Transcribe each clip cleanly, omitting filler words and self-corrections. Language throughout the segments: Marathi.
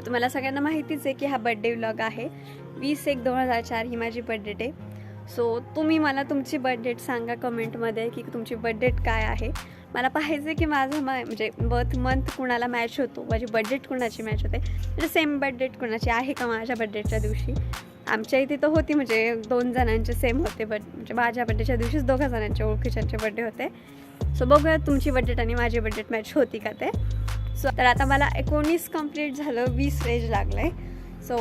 तुम्हाला सगळ्यांना माहितीच आहे की हा बर्थडे व्लॉग आहे. 20/1/2004 ही माझी बर्थडे डे. सो तुम्ही मला तुमची बर्थ डेट सांगा कमेंटमध्ये की तुमची बर्थ डेट काय आहे. मला पाहिजे की माझं म्हणजे बर्थ मंथ कुणाला मॅच होतो, माझी बर्थ डेट कुणाची मॅच होते, म्हणजे सेम बर्थ डेट कुणाची आहे का माझ्या बर्थ डेटच्या दिवशी. आमच्या इथे तर होती, म्हणजे 2 जणांचे सेम होते, म्हणजे माझ्या बड्डेच्या दिवशीच 2 जणांचे ओळखीच्यांचे बड्डे होते. सो बघूया तुमची बड्डेट आणि माझी बड्डेट मॅच होती का ते. सो तर आता मला 19 कंप्लीट झालं, 20 एज लागलं आहे. सो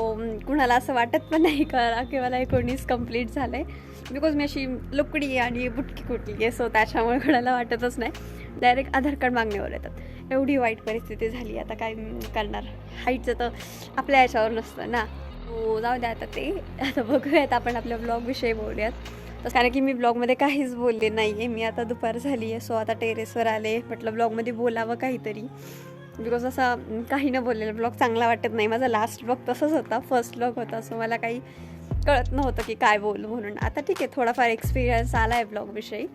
कुणाला असं वाटत पण नाही करा की मला 19 कंप्लीट झालं आहे, बिकॉज मी अशी लुकडी आणि बुटकी कुटली आहे. सो त्याच्यामुळे कुणाला वाटतच नाही, डायरेक्ट आधार कार्ड मागण्यावर येतात. एवढी वाईट परिस्थिती झाली, आता काय करणार. हाईटचं तर आपल्या याच्यावर नसतं ना. हो जाऊ द्या आता ते. आता बघूयात आपण आपल्या ब्लॉगविषयी बोलूयात. तर कारण की मी ब्लॉगमध्ये काहीच बोलले नाही आहे. मी आता दुपार झाली आहे, सो आता टेरेसवर आले, म्हटलं ब्लॉगमध्ये बोलावं काहीतरी, बिकॉज असं काही न बोललेलं ब्लॉग चांगला वाटत नाही. माझा लास्ट ब्लॉग तसंच होता, फर्स्ट ब्लॉग होता, सो मला काही कळत नव्हतं की काय बोलू म्हणून. आता ठीक आहे, थोडाफार एक्सपिरियन्स आला आहे ब्लॉगविषयी.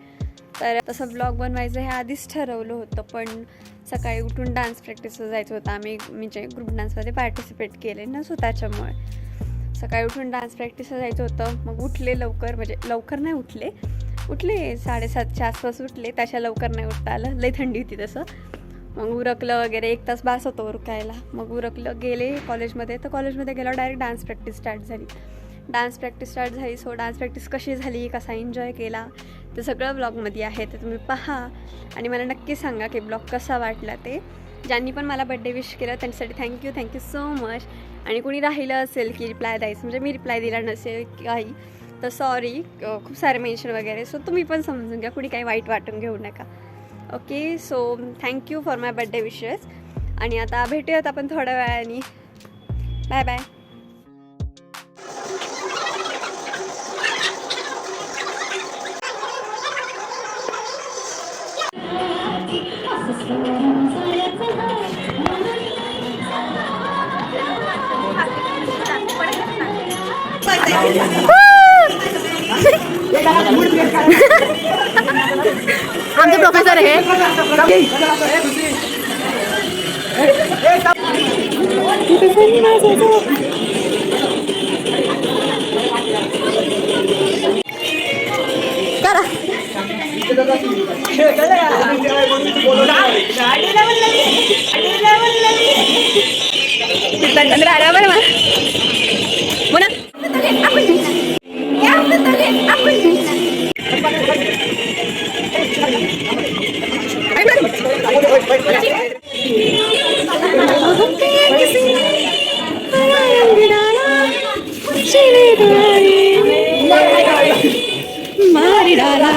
तर तसं ब्लॉग बनायचं हे आधीच ठरवलं होतं, पण सकाळी उठून डान्स प्रॅक्टिसला जायचं होतं. मी जे ग्रुप डान्समध्ये पार्टिसिपेट केले ना, सो त्याच्यामुळे सकाळी उठून डान्स प्रॅक्टिसला जायचं होतं. मग उठले लवकर, म्हणजे लवकर नाही उठले 7:30च्या आसपास उठले. तशा लवकर नाही उठता आलं, लई थंडी होती तसं. मग उरकलं वगैरे, 1 तास बास होतो उरकायला. मग उरकलं, गेले कॉलेजमध्ये. तर कॉलेजमध्ये गेल्यावर डायरेक्ट डान्स प्रॅक्टिस स्टार्ट झाली. सो डान्स प्रॅक्टिस कशी झाली, कसा एन्जॉय केला, ते सगळं ब्लॉगमध्ये आहे, ते तुम्ही पहा आणि मला नक्की सांगा की ब्लॉग कसा वाटला ते. ज्यांनी पण मला बड्डे विश केलं त्यांच्यासाठी थँक्यू सो मच. आणि कोणी राहिलं असेल की रिप्लाय द्यायचं, म्हणजे मी रिप्लाय दिला नसेल काही, तर सॉरी. खूप सारे मेन्शन वगैरे, सो तुम्ही पण समजून घ्या, कुणी काही वाईट वाटून घेऊ नका. Okay, so thank you for my birthday wishes. आणि आता भेटूयात आपण थोड्या वेळाने. Bye bye. आमचे प्रोफेसर आहे. करा मारी डाला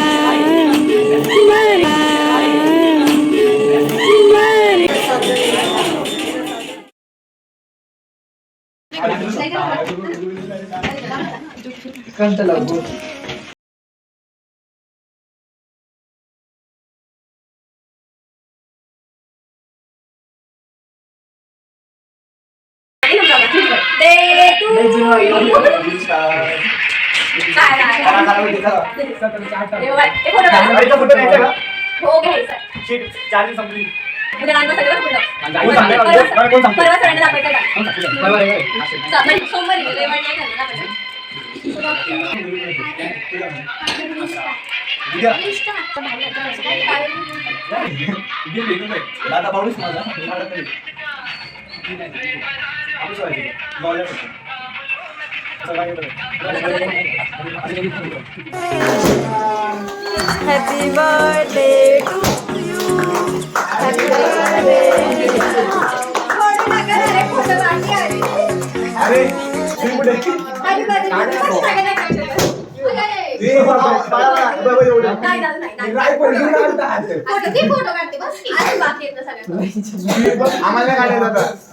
Happy birthday to you. Happy birthday.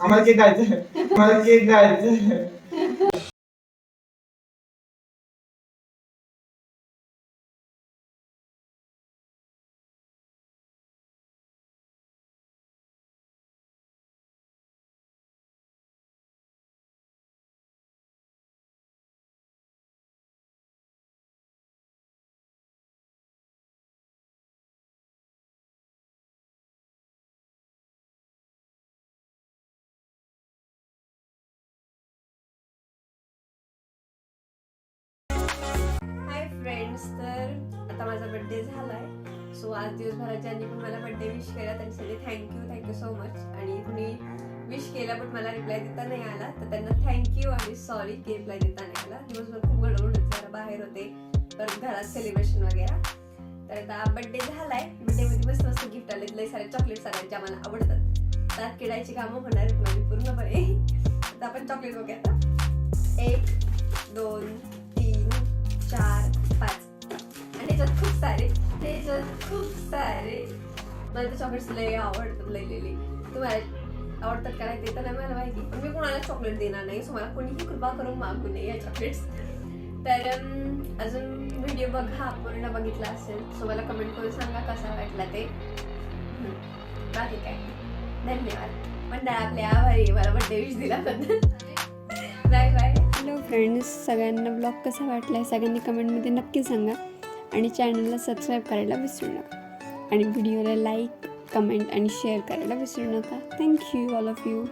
आम्हाला केक गायचं. फ्रेंड्स, तर आता माझा बड्डे झालाय. सो आज दिवसभरात ज्यांनी पण मला बड्डे विश केला त्यांच्यासाठी थँक्यू सो मच. आणि कुणी विश केला पण मला रिप्लाय देता नाही आला तर त्यांना थँक्यू आणि सॉरी की रिप्लाय देता नाही आला. दिवसभर खूप गडबड होते, जरा बाहेर होते, परत घरात सेलिब्रेशन वगैरे. तर आता बड्डे झालाय. बड्डेमध्ये मस्त मस्त गिफ्ट आले, लय सारे चॉकलेट्स आले ज्या मला आवडतात. त्यात किडायची कामं होणार आहेत माझी पूर्णपणे. आता आपण चॉकलेट बघूया. 1 2 3 4 5 आणि त्याच्यात खूप सारे मला ते चॉकलेट्स लय आवडतात. लय तुम्हाला आवडतात का नाही ते तर नाही मला माहिती, पण मी कोणाला चॉकलेट देणार नाही. सो मला कोणीही कृपा करून मागू नये या चॉकलेट्स. तर अजून व्हिडिओ बघा, पूर्ण बघितला असेल सो मला कमेंट करून सांगा कसा वाटला ते. बाकी काय, धन्यवाद मंडळ आपले आभारी मला बड्डे विश दिल्याबद्दल. Bye bye. हॅलो फ्रेंड्स, सगळ्यांना ब्लॉग कसा वाटला आहे सगळ्यांनी कमेंटमध्ये नक्की सांगा. आणि चॅनलला सबस्क्राईब करायला विसरू नका. आणि व्हिडिओला लाईक, कमेंट आणि शेअर करायला विसरू नका. Thank you all of you.